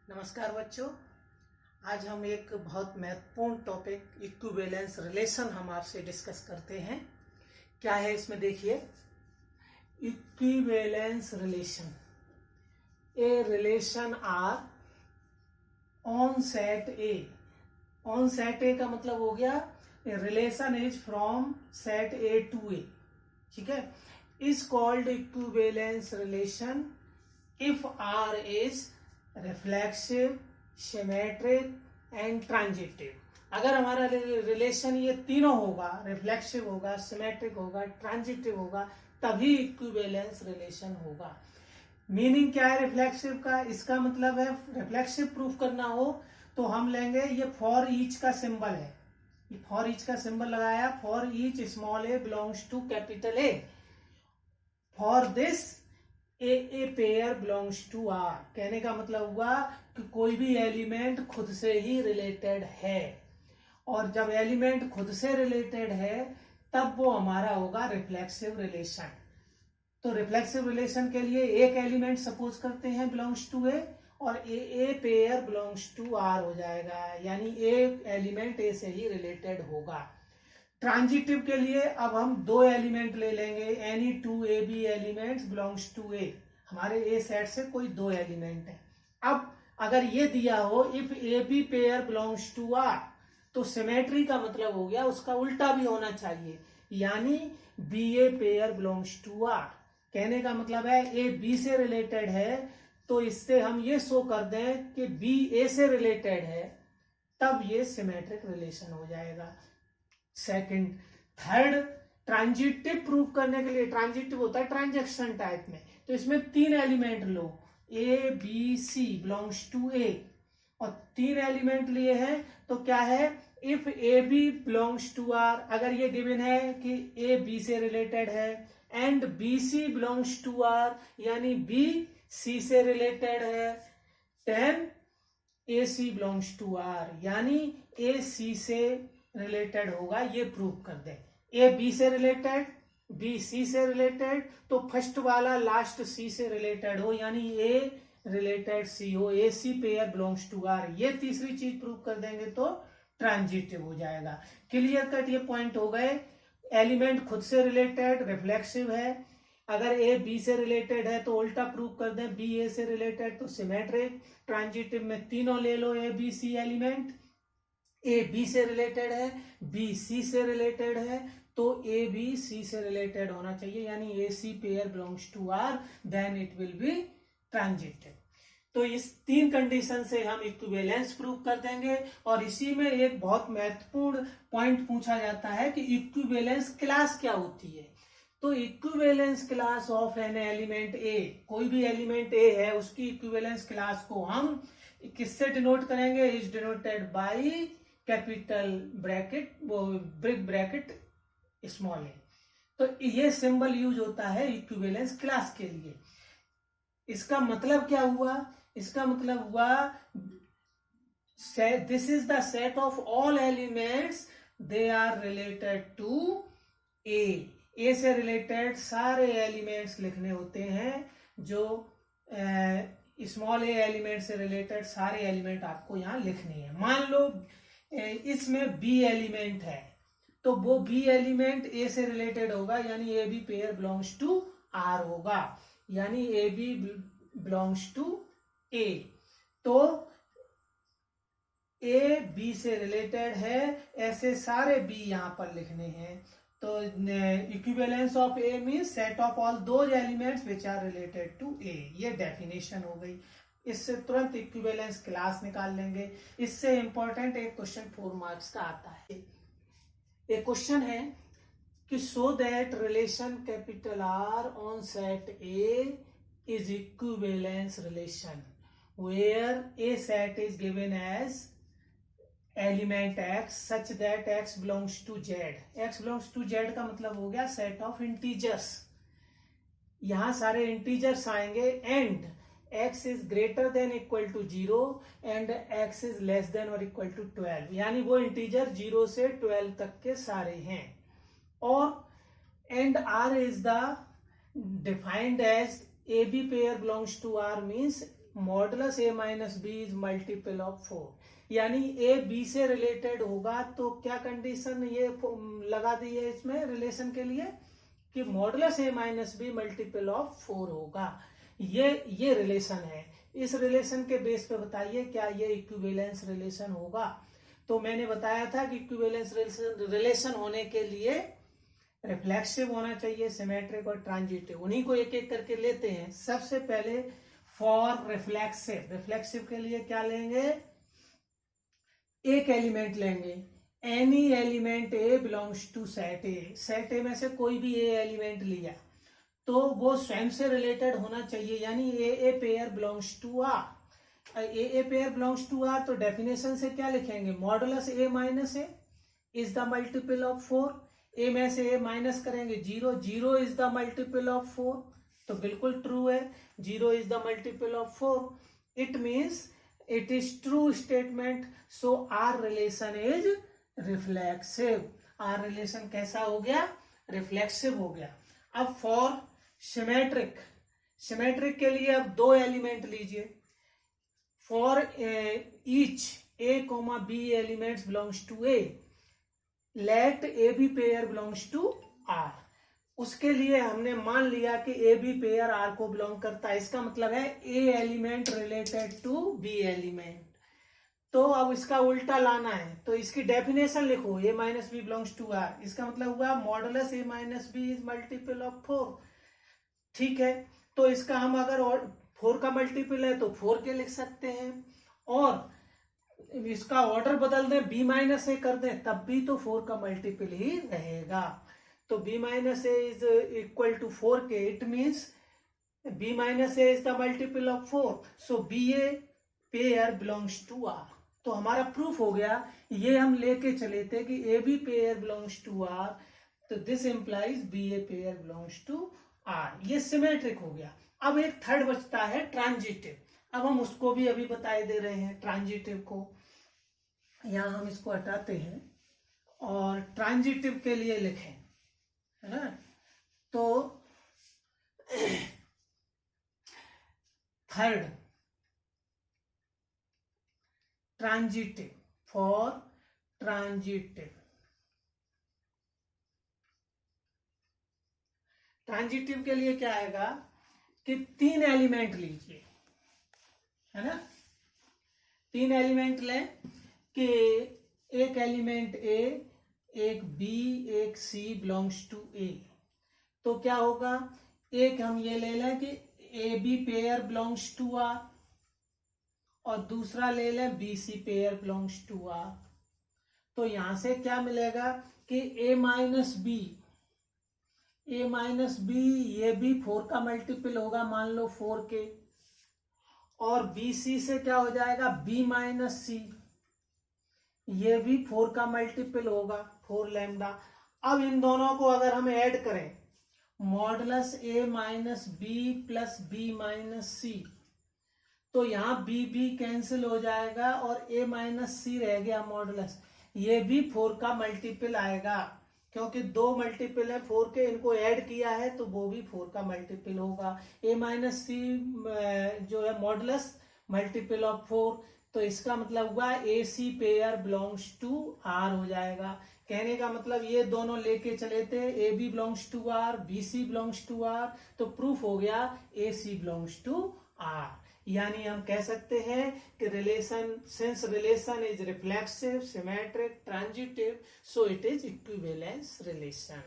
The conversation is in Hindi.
नमस्कार बच्चों। आज हम एक बहुत महत्वपूर्ण टॉपिक इक्विवेलेंस रिलेशन हम आपसे डिस्कस करते हैं। क्या है इसमें देखिए, equivalence relation A relation R on set A. On set A का मतलब हो गया relation is from set A to A, ठीक है। Is called equivalence relation if R is reflexive, symmetric and transitive. अगर हमारा रिलेशन ये तीनों होगा, रिफ्लेक्सिव होगा, सिमेट्रिक होगा, ट्रांजिटिव होगा, तभी इक्विवेलेंस रिलेशन होगा। मीनिंग क्या है रिफ्लेक्सिव का? इसका मतलब है रिफ्लेक्सिव प्रूफ करना हो तो हम लेंगे ये फॉर ईच का सिंबल है, फॉर ईच का सिंबल लगाया, for each small A belongs to capital A, for this A pair belongs to R. कहने का मतलब हुआ कि कोई भी एलिमेंट खुद से ही रिलेटेड है, और जब एलिमेंट खुद से रिलेटेड है तब वो हमारा होगा रिफ्लेक्सिव रिलेशन। तो रिफ्लेक्सिव रिलेशन के लिए एक एलिमेंट सपोज करते हैं बिलोंग्स टू ए और A pair belongs to R हो जाएगा, यानी एक एलिमेंट ए से ही रिलेटेड होगा। ट्रांजिटिव के लिए अब हम दो एलिमेंट ले लेंगे, any two A B elements belongs to A. हमारे ए सेट से कोई दो एलिमेंट है। अब अगर ये दिया हो if A B pair belongs to R, तो सिमेट्री का मतलब हो गया उसका उल्टा भी होना चाहिए, यानी B A pair belongs to R. कहने का मतलब है ए बी से रिलेटेड है तो इससे हम ये शो कर दें कि बी ए से रिलेटेड है, तब ये सिमेट्रिक रिलेशन हो जाएगा। सेकंड, थर्ड, ट्रांजिटिव प्रूव करने के लिए, ट्रांजिटिव होता है ट्रांजैक्शन टाइप में, तो इसमें तीन एलिमेंट लो, A B C belongs to A, और तीन एलिमेंट लिए हैं तो क्या है, if A B belongs to R, अगर ये गिवन है कि ए बी से रिलेटेड है, and B C belongs to R यानी बी सी से रिलेटेड है, then A C belongs to R यानी ए सी से रिलेटेड होगा, ये प्रूव कर दे। ए बी से रिलेटेड, बी सी से रिलेटेड, तो फर्स्ट वाला लास्ट सी से रिलेटेड हो, यानी ए रिलेटेड सी हो, ए C pair belongs to R, ये तीसरी चीज प्रूव कर देंगे तो ट्रांजिटिव हो जाएगा। क्लियर कट ये पॉइंट हो गए। एलिमेंट खुद से रिलेटेड रिफ्लेक्सिव है, अगर ए बी से रिलेटेड है तो उल्टा प्रूव कर दें, बी ए से रिलेटेड तो सिमेट्रिक। ट्रांजिटिव में तीनों ले लो A B C element, A B से रिलेटेड है, बी सी से रिलेटेड है, तो ए बी सी से रिलेटेड होना चाहिए, यानी A C pair belongs to R, then it will be transitive. तो इस तीन कंडीशन से हम इक्विवेलेंस प्रूव कर देंगे। और इसी में एक बहुत महत्वपूर्ण पॉइंट पूछा जाता है कि इक्विवेलेंस क्लास क्या होती है। तो equivalence class of an element A, कोई भी एलिमेंट ए है उसकी इक्विवेलेंस क्लास को हम किससे डिनोट करेंगे, is denoted by capital bracket, वो बिग ब्रैकेट स्मॉल ए। तो ये सिंबल यूज होता है इक्विवेलेंस क्लास के लिए। इसका मतलब क्या हुआ? इसका मतलब हुआ this is the set of all elements they are related to A. A से रिलेटेड सारे एलिमेंट्स लिखने होते हैं, जो स्मॉल ए एलिमेंट से रिलेटेड सारे एलिमेंट आपको यहां लिखने हैं। मान लो इसमें बी एलिमेंट है तो वो बी एलिमेंट ए से रिलेटेड होगा, यानी A B pair belongs to R होगा, यानी A B belongs to A. तो ए बी से रिलेटेड है, ऐसे सारे बी यहां पर लिखने हैं। तो equivalence of A means set of all those elements which are related to A, ये डेफिनेशन हो गई। इससे तुरंत इक्विवेलेंस क्लास निकाल लेंगे। इससे इंपॉर्टेंट एक क्वेश्चन 4 मार्क्स का आता है। एक क्वेश्चन है कि so that relation capital R on set A is equivalence relation where A set is given as element x such that x belongs to z। x belongs to z का मतलब हो गया सेट ऑफ इंटीजर्स, यहां सारे इंटीजर्स आएंगे, and x is greater than equal to 0 and x is less than और इक्वल टू 12, यानी वो इंटीजर 0 से 12 तक के सारे हैं। और and r is the defined as A B pair belongs to R means modulus A minus B is multiple of 4, यानी ए बी से रिलेटेड होगा तो क्या कंडीशन ये लगा दी है इसमें रिलेशन के लिए कि modulus A minus be multiple of 4 होगा। ये रिलेशन है। इस रिलेशन के बेस पे बताइए क्या ये इक्विवेलेंस रिलेशन होगा। तो मैंने बताया था कि इक्विवेलेंस रिलेशन होने के लिए रिफ्लेक्सिव होना चाहिए, सिमेट्रिक और ट्रांजिटिव। उन्हीं को एक एक करके लेते हैं। सबसे पहले फॉर रिफ्लेक्सिव के लिए क्या लेंगे, एक एलिमेंट लेंगे, any element A belongs to set A. Set A में से कोई भी ए एलिमेंट लिया तो वो स्वयं से रिलेटेड होना चाहिए, यानी A pair belongs to R. A pair belongs to R तो डेफिनेशन से क्या लिखेंगे, modulus A minus A is the multiple of 4। A में से ए माइनस करेंगे 0, 0 इज द मल्टीपल ऑफ 4, तो बिल्कुल ट्रू है, 0 is the multiple of 4। It means it is true statement, so R relation is reflexive. R relation कैसा हो गया, रिफ्लेक्सिव हो गया। अब फॉर सिमेट्रिक, सिमेट्रिक के लिए अब दो एलिमेंट लीजिए। For each A comma B elements belongs to A, let A B pair belongs to R. उसके लिए हमने मान लिया कि ए बी पेयर आर को बिलोंग करता है। इसका मतलब है A element related to B element. तो अब इसका उल्टा लाना है, तो इसकी डेफिनेशन लिखो, A minus B belongs to R. इसका मतलब हुआ modulus A minus B is multiple of 4। ठीक है, तो इसका हम अगर 4 का मल्टीपल है तो 4 के लिख सकते हैं, और इसका ऑर्डर बदल दें, बी माइनस ए कर दें, तब भी तो 4 का मल्टीपल ही रहेगा। तो B minus A is equal to 4 के, it means B minus A is the multiple of 4, so B A pair belongs to R. तो हमारा प्रूफ हो गया। ये हम लेके चले थे कि A B pair belongs to R, तो this implies B A pair belongs to R. ये सिमेट्रिक हो गया। अब एक थर्ड बचता है ट्रांजिटिव। अब हम उसको भी अभी बताए दे रहे हैं ट्रांजिटिव को। यहां हम इसको हटाते हैं और ट्रांजिटिव के लिए लिखें, है ना। तो third transitive, for transitive, transitive के लिए क्या आएगा कि 3 एलिमेंट लीजिए, है ना। 3 एलिमेंट लें कि एक एलिमेंट ए, एक बी, एक सी बिलोंग्स टू ए। तो क्या होगा, एक हम ये ले लें कि A B pair belongs to R, और दूसरा ले लें B C pair belongs to R. तो यहां से क्या मिलेगा कि A minus B, A minus B ये भी 4 का मल्टीपल होगा, मान लो 4 के, और बी सी से क्या हो जाएगा, बी माइनस सी, ये भी 4 का मल्टीपल होगा, 4 लैम्डा। अब इन दोनों को अगर हम ऐड करें, modulus A minus B plus B minus C, तो यहां बी बी कैंसिल हो जाएगा और ए माइनस सी रह गया मॉडुलस, ये भी 4 का मल्टीपल आएगा, क्योंकि 2 मल्टीपल है 4 के, इनको ऐड किया है तो वो भी 4 का मल्टीपल होगा। ए माइनस सी जो है मॉडुलस मल्टीपल ऑफ 4, तो इसका मतलब हुआ ए C pair belongs to R हो जाएगा। कहने का मतलब ये दोनों लेके चले थे, A B belongs to R, B C belongs to R, तो प्रूफ हो गया A C belongs to R. यानी हम कह सकते हैं कि relation, since relation is reflexive, symmetric, transitive, so it is equivalence relation.